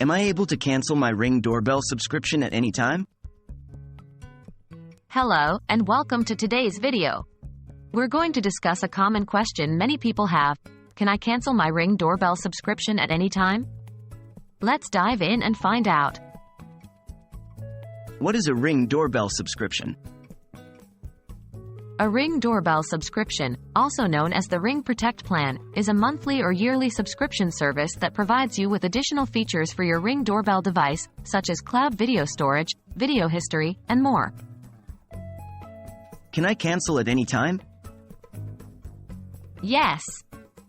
Am I able to cancel my Ring Doorbell subscription at any time? Hello, and welcome to today's video. We're going to discuss a common question many people have. Can I cancel my Ring Doorbell subscription at any time? Let's dive in and find out. What is a Ring Doorbell subscription? A Ring Doorbell subscription, also known as the Ring Protect Plan, is a monthly or yearly subscription service that provides you with additional features for your Ring Doorbell device, such as cloud video storage, video history, and more. Can I cancel at any time? Yes!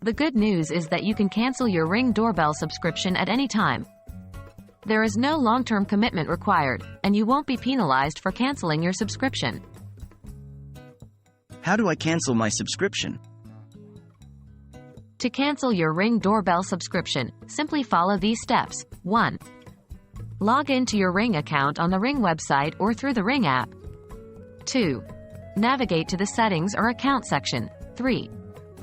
The good news is that you can cancel your Ring Doorbell subscription at any time. There is no long-term commitment required, and you won't be penalized for canceling your subscription. How do I cancel my subscription? To cancel your Ring Doorbell subscription, simply follow these steps. 1. Log into your Ring account on the Ring website or through the Ring app. 2. Navigate to the Settings or Account section. 3.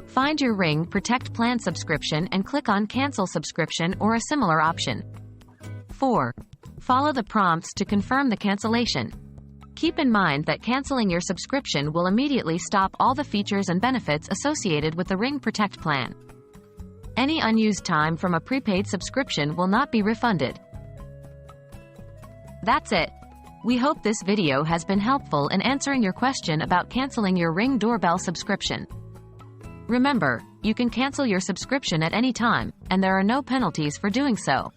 Find your Ring Protect Plan subscription and click on Cancel Subscription or a similar option. 4. Follow the prompts to confirm the cancellation. Keep in mind that canceling your subscription will immediately stop all the features and benefits associated with the Ring Protect Plan. Any unused time from a prepaid subscription will not be refunded. That's it. We hope this video has been helpful in answering your question about canceling your Ring Doorbell subscription. Remember, you can cancel your subscription at any time, and there are no penalties for doing so.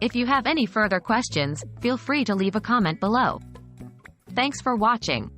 If you have any further questions, feel free to leave a comment below. Thanks for watching.